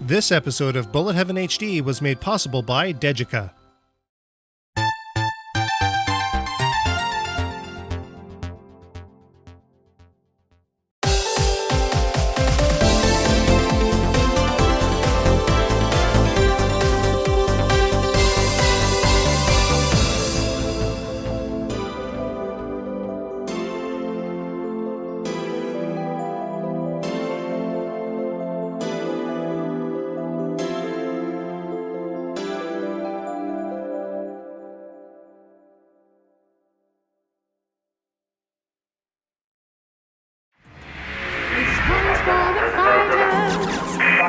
This episode of Bullet Heaven HD was made possible by Dejica.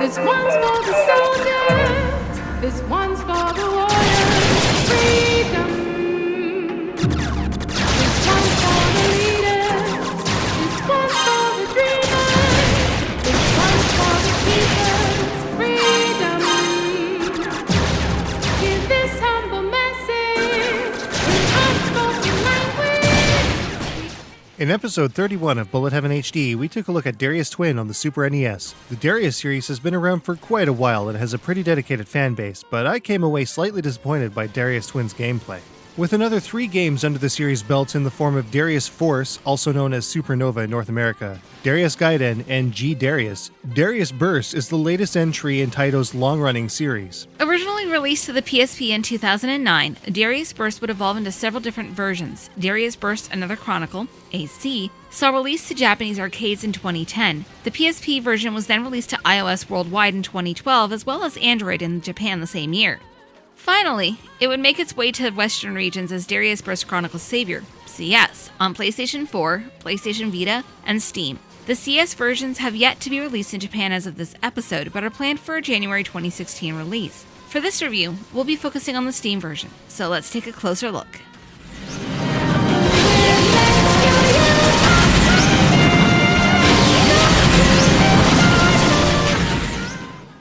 This one's for the soldiers, this one's for the warriors, freedom. This one's for the leaders, this one's for the dreamers, this one's for the keepers, freedom. Give this humble message in unspoken language. In episode 31 of Bullet Heaven HD, we took a look at Darius Twin on the Super NES. The Darius series has been around for quite a while and has a pretty dedicated fan base, but I came away slightly disappointed by Darius Twin's gameplay. With another 3 games under the series belt in the form of Darius Force, also known as Supernova in North America, Darius Gaiden, and G Darius, DARIUSBURST is the latest entry in Taito's long-running series. Originally released to the PSP in 2009, DARIUSBURST would evolve into several different versions. DARIUSBURST Another Chronicle, AC, saw release to Japanese arcades in 2010. The PSP version was then released to iOS worldwide in 2012, as well as Android in Japan the same year. Finally, it would make its way to Western regions as DARIUSBURST Chronicles Savior, CS, on PlayStation 4, PlayStation Vita, and Steam. The CS versions have yet to be released in Japan as of this episode, but are planned for a January 2016 release. For this review, we'll be focusing on the Steam version, so let's take a closer look.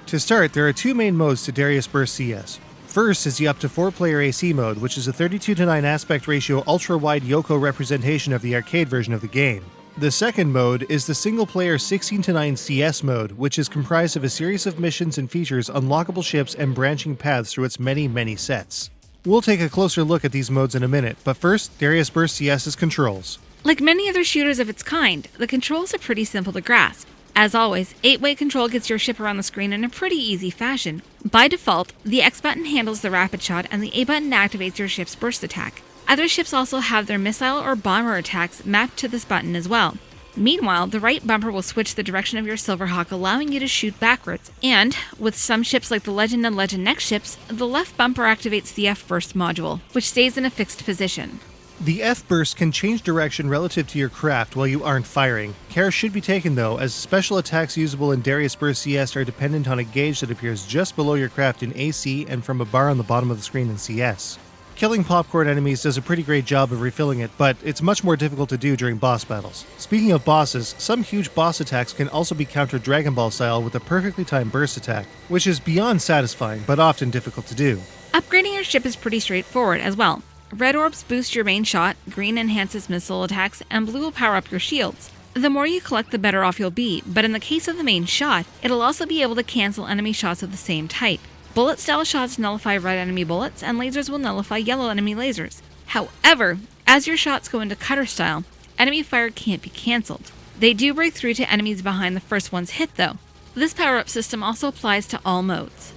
To start, there are 2 main modes to DARIUSBURST CS. First is the up to 4-player AC mode, which is a 32:9 aspect ratio ultra-wide Yoko representation of the arcade version of the game. The second mode is the single-player 16:9 CS mode, which is comprised of a series of missions and features unlockable ships and branching paths through its many sets. We'll take a closer look at these modes in a minute, but first, DARIUSBURST CS's controls. Like many other shooters of its kind, the controls are pretty simple to grasp. As always, 8-way control gets your ship around the screen in a pretty easy fashion. By default, the X button handles the rapid shot and the A button activates your ship's burst attack. Other ships also have their missile or bomber attacks mapped to this button as well. Meanwhile, the right bumper will switch the direction of your Silverhawk, allowing you to shoot backwards. And, with some ships like the Legend and Legend Next ships, the left bumper activates the F-burst module, which stays in a fixed position. The F-burst can change direction relative to your craft while you aren't firing. Care should be taken though, as special attacks usable in DARIUSBURST CS are dependent on a gauge that appears just below your craft in AC and from a bar on the bottom of the screen in CS. Killing popcorn enemies does a pretty great job of refilling it, but it's much more difficult to do during boss battles. Speaking of bosses, some huge boss attacks can also be countered Dragon Ball style with a perfectly timed burst attack, which is beyond satisfying, but often difficult to do. Upgrading your ship is pretty straightforward as well. Red orbs boost your main shot, green enhances missile attacks, and blue will power up your shields. The more you collect, the better off you'll be, but in the case of the main shot, it'll also be able to cancel enemy shots of the same type. Bullet-style shots nullify red enemy bullets, and lasers will nullify yellow enemy lasers. However, as your shots go into cutter style, enemy fire can't be cancelled. They do break through to enemies behind the first one's hit though. This power-up system also applies to all modes.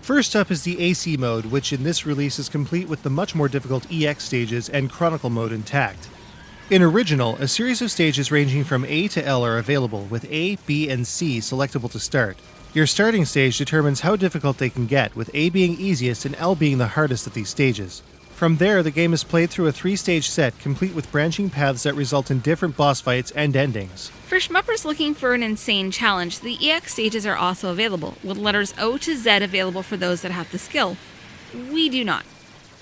First up is the AC mode, which in this release is complete with the much more difficult EX stages and Chronicle mode intact. In Original, a series of stages ranging from A to L are available, with A, B, and C selectable to start. Your starting stage determines how difficult they can get, with A being easiest and L being the hardest of these stages. From there, the game is played through a 3-stage set, complete with branching paths that result in different boss fights and endings. For shmuppers looking for an insane challenge, the EX stages are also available, with letters O to Z available for those that have the skill. We do not.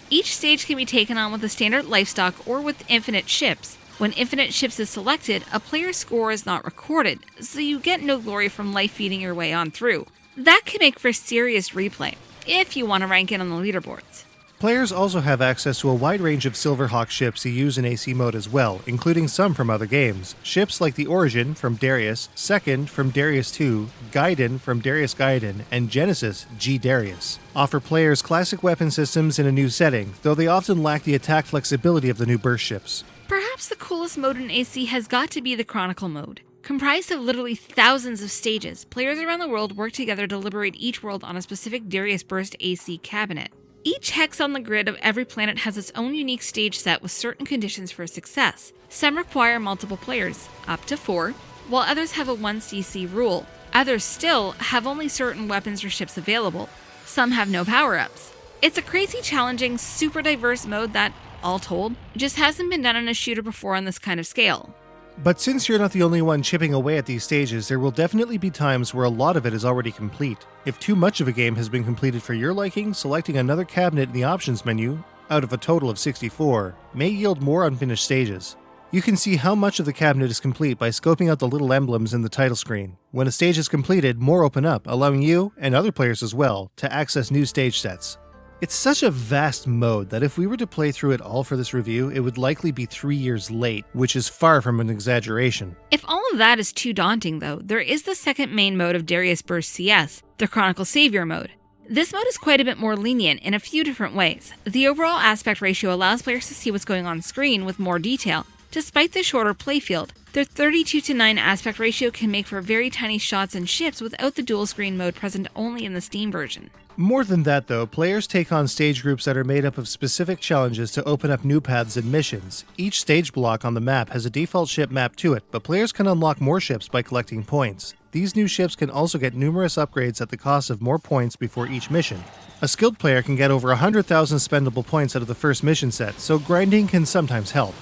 Each stage can be taken on with a standard lifestock or with infinite ships. When infinite ships is selected, a player's score is not recorded, so you get no glory from life feeding your way on through. That can make for serious replay, if you want to rank in on the leaderboards. Players also have access to a wide range of Silverhawk ships you use in AC mode as well, including some from other games. Ships like the Origin from Darius, Second from Darius 2, Gaiden from Darius Gaiden, and Genesis G Darius offer players classic weapon systems in a new setting, though they often lack the attack flexibility of the new burst ships. Perhaps the coolest mode in AC has got to be the Chronicle mode. Comprised of literally thousands of stages, players around the world work together to liberate each world on a specific DARIUSBURST AC cabinet. Each hex on the grid of every planet has its own unique stage set with certain conditions for success. Some require multiple players, up to 4, while others have a 1cc rule. Others still have only certain weapons or ships available. Some have no power-ups. It's a crazy challenging, super diverse mode that, all told, just hasn't been done in a shooter before on this kind of scale. But since you're not the only one chipping away at these stages, there will definitely be times where a lot of it is already complete. If too much of a game has been completed for your liking, selecting another cabinet in the options menu, out of a total of 64, may yield more unfinished stages. You can see how much of the cabinet is complete by scoping out the little emblems in the title screen. When a stage is completed, more open up, allowing you, and other players as well, to access new stage sets. It's such a vast mode that if we were to play through it all for this review, it would likely be 3 years late, which is far from an exaggeration. If all of that is too daunting though, there is the second main mode of DARIUSBURST CS, the Chronicle Savior mode. This mode is quite a bit more lenient in a few different ways. The overall aspect ratio allows players to see what's going on screen with more detail. Despite the shorter playfield, their 32:9 aspect ratio can make for very tiny shots and ships without the dual screen mode present only in the Steam version. More than that though, players take on stage groups that are made up of specific challenges to open up new paths and missions. Each stage block on the map has a default ship mapped to it, but players can unlock more ships by collecting points. These new ships can also get numerous upgrades at the cost of more points before each mission. A skilled player can get over 100,000 spendable points out of the first mission set, so grinding can sometimes help.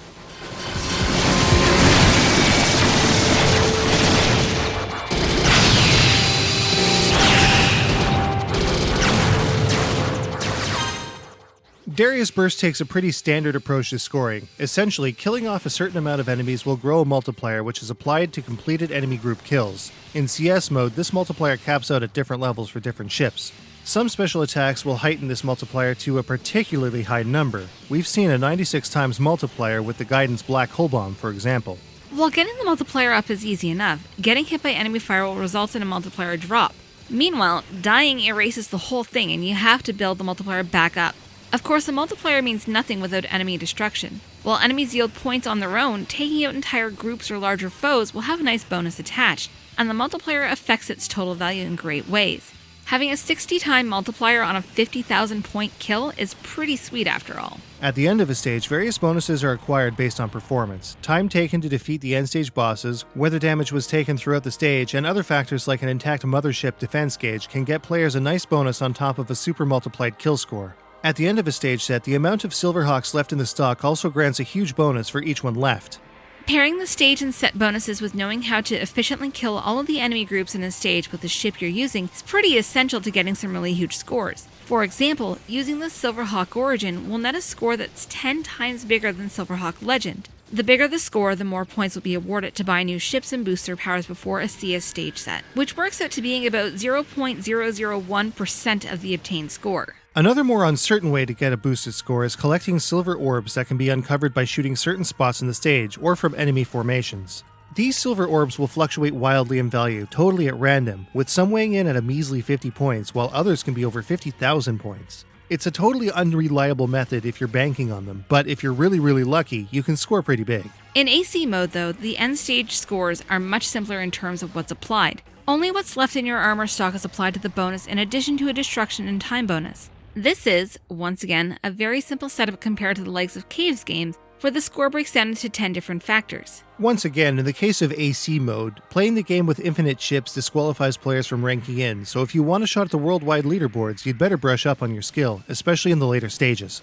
DARIUSBURST takes a pretty standard approach to scoring. Essentially, killing off a certain amount of enemies will grow a multiplier which is applied to completed enemy group kills. In CS mode, this multiplier caps out at different levels for different ships. Some special attacks will heighten this multiplier to a particularly high number. We've seen a 96 times multiplier with the Guidance Black Hole Bomb, for example. While getting the multiplier up is easy enough, getting hit by enemy fire will result in a multiplier drop. Meanwhile, dying erases the whole thing and you have to build the multiplier back up. Of course, a multiplier means nothing without enemy destruction. While enemies yield points on their own, taking out entire groups or larger foes will have a nice bonus attached, and the multiplier affects its total value in great ways. Having a 60-time multiplier on a 50,000 point kill is pretty sweet after all. At the end of a stage, various bonuses are acquired based on performance. Time taken to defeat the end stage bosses, whether damage was taken throughout the stage, and other factors like an intact mothership defense gauge can get players a nice bonus on top of a super multiplied kill score. At the end of a stage set, the amount of Silverhawks left in the stock also grants a huge bonus for each one left. Pairing the stage and set bonuses with knowing how to efficiently kill all of the enemy groups in a stage with the ship you're using is pretty essential to getting some really huge scores. For example, using the Silverhawk Origin will net a score that's 10 times bigger than Silverhawk Legend. The bigger the score, the more points will be awarded to buy new ships and boost their powers before a CS stage set, which works out to being about 0.001% of the obtained score. Another more uncertain way to get a boosted score is collecting silver orbs that can be uncovered by shooting certain spots in the stage or from enemy formations. These silver orbs will fluctuate wildly in value, totally at random, with some weighing in at a measly 50 points, while others can be over 50,000 points. It's a totally unreliable method if you're banking on them, but if you're really lucky, you can score pretty big. In AC mode though, the end stage scores are much simpler in terms of what's applied. Only what's left in your armor stock is applied to the bonus in addition to a destruction and time bonus. This is, once again, a very simple setup compared to the likes of Caves games, where the score breaks down into 10 different factors. Once again, in the case of AC mode, playing the game with infinite ships disqualifies players from ranking in, so if you want a shot at the worldwide leaderboards, you'd better brush up on your skill, especially in the later stages.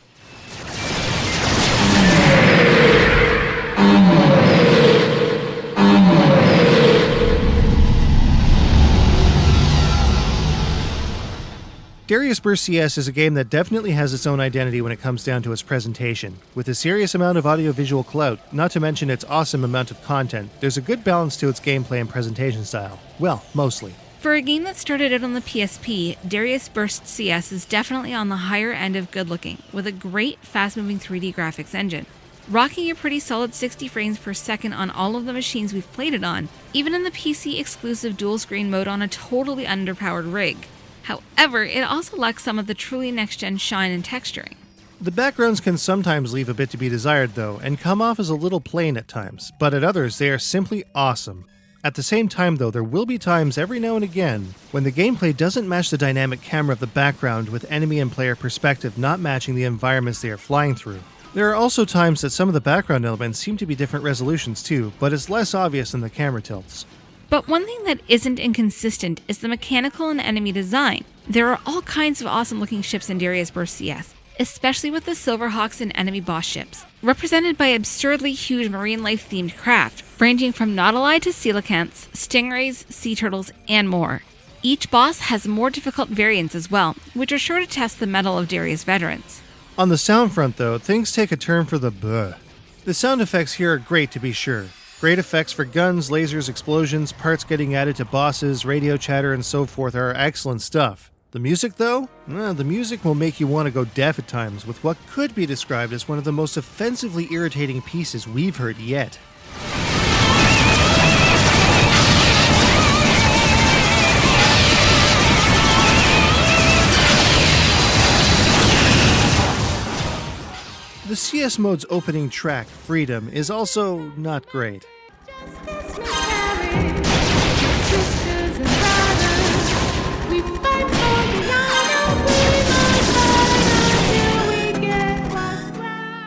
DARIUSBURST CS is a game that definitely has its own identity when it comes down to its presentation. With a serious amount of audiovisual clout, not to mention its awesome amount of content, there's a good balance to its gameplay and presentation style. Well, mostly. For a game that started out on the PSP, DARIUSBURST CS is definitely on the higher end of good looking, with a great fast-moving 3D graphics engine. Rocking a pretty solid 60 frames per second on all of the machines we've played it on, even in the PC-exclusive dual-screen mode on a totally underpowered rig. However, it also lacks some of the truly next-gen shine and texturing. The backgrounds can sometimes leave a bit to be desired though, and come off as a little plain at times, but at others they are simply awesome. At the same time though, there will be times every now and again when the gameplay doesn't match the dynamic camera of the background, with enemy and player perspective not matching the environments they are flying through. There are also times that some of the background elements seem to be different resolutions too, but it's less obvious than the camera tilts. But one thing that isn't inconsistent is the mechanical and enemy design. There are all kinds of awesome looking ships in DARIUSBURST CS, especially with the Silverhawks and enemy boss ships, represented by absurdly huge marine life themed craft, ranging from nautili to coelacanths, stingrays, sea turtles, and more. Each boss has more difficult variants as well, which are sure to test the mettle of Darius veterans. On the sound front though, things take a turn for the bleh. The sound effects here are great to be sure. Great effects for guns, lasers, explosions, parts getting added to bosses, radio chatter, and so forth are excellent stuff. The music though? The music will make you want to go deaf at times with what could be described as one of the most offensively irritating pieces we've heard yet. The CS mode's opening track, Freedom, is also not great. Justice may carry, sisters and brothers. We fight for the honor, we must fight until we get what's right.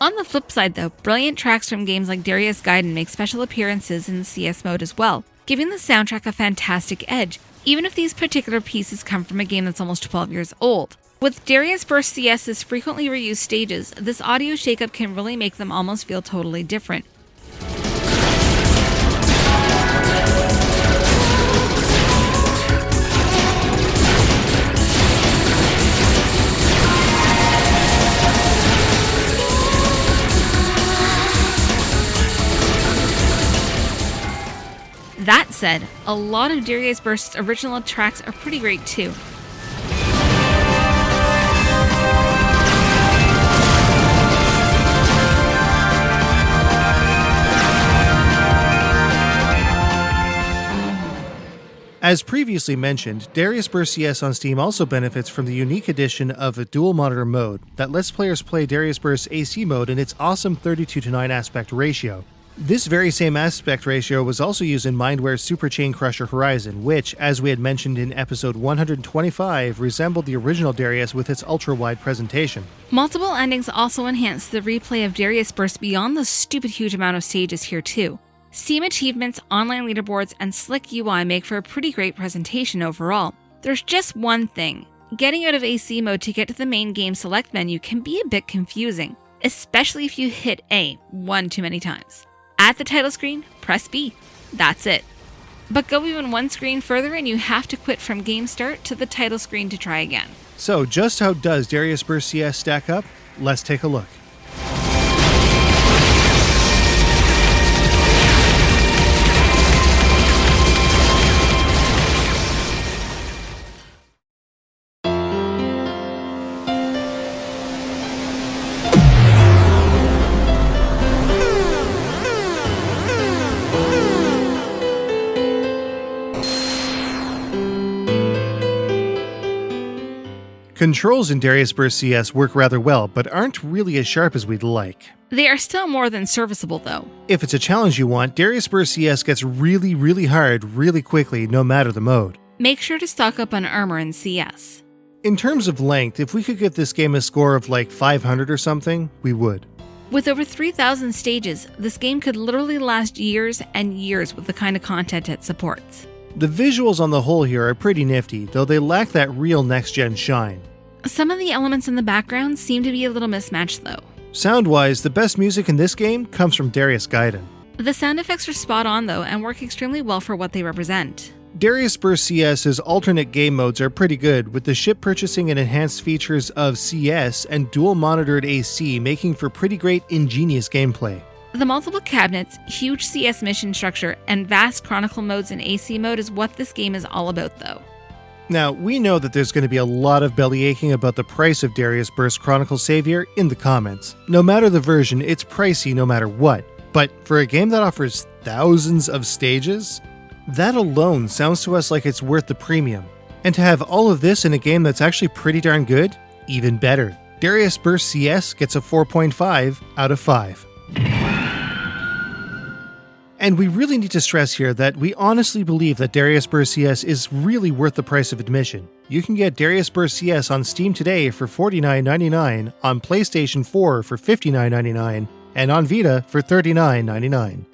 On the flip side though, brilliant tracks from games like Darius Gaiden make special appearances in the CS mode as well, giving the soundtrack a fantastic edge, even if these particular pieces come from a game that's almost 12 years old. With DARIUSBURST CS's frequently reused stages, this audio shakeup can really make them almost feel totally different. That said, a lot of DARIUSBURST's original tracks are pretty great too. As previously mentioned, DARIUSBURST CS on Steam also benefits from the unique addition of a dual monitor mode that lets players play DARIUSBURST AC mode in its awesome 32:9 aspect ratio. This very same aspect ratio was also used in Mindware's Super Chain Crusher Horizon, which, as we had mentioned in episode 125, resembled the original Darius with its ultra-wide presentation. Multiple endings also enhance the replay of DARIUSBURST beyond the stupid huge amount of stages here too. Steam achievements, online leaderboards, and slick UI make for a pretty great presentation overall. There's just one thing. Getting out of AC mode to get to the main game select menu can be a bit confusing, especially if you hit A one too many times. At the title screen, press B. That's it. But go even one screen further and you have to quit from game start to the title screen to try again. So just how does DARIUSBURST CS stack up? Let's take a look. Controls in DARIUSBURST CS work rather well, but aren't really as sharp as we'd like. They are still more than serviceable though. If it's a challenge you want, DARIUSBURST CS gets really hard really quickly, no matter the mode. Make sure to stock up on armor in CS. In terms of length, if we could give this game a score of like 500 or something, we would. With over 3,000 stages, this game could literally last years and years with the kind of content it supports. The visuals on the whole here are pretty nifty, though they lack that real next-gen shine. Some of the elements in the background seem to be a little mismatched though. Sound-wise, the best music in this game comes from Darius Gaiden. The sound effects are spot on though and work extremely well for what they represent. DARIUSBURST CS's alternate game modes are pretty good, with the ship purchasing and enhanced features of CS and dual monitored AC making for pretty great ingenious gameplay. The multiple cabinets, huge CS mission structure, and vast Chronicle modes in AC mode is what this game is all about, though. Now, we know that there's going to be a lot of belly aching about the price of Darius Burst Chronicle Savior in the comments. No matter the version, it's pricey no matter what. But for a game that offers thousands of stages, that alone sounds to us like it's worth the premium. And to have all of this in a game that's actually pretty darn good, even better. Darius Burst CS gets a 4.5 out of 5. And we really need to stress here that we honestly believe that Darius Burst CS is really worth the price of admission. You can get Darius Burst CS on Steam today for $49.99, on PlayStation 4 for $59.99, and on Vita for $39.99.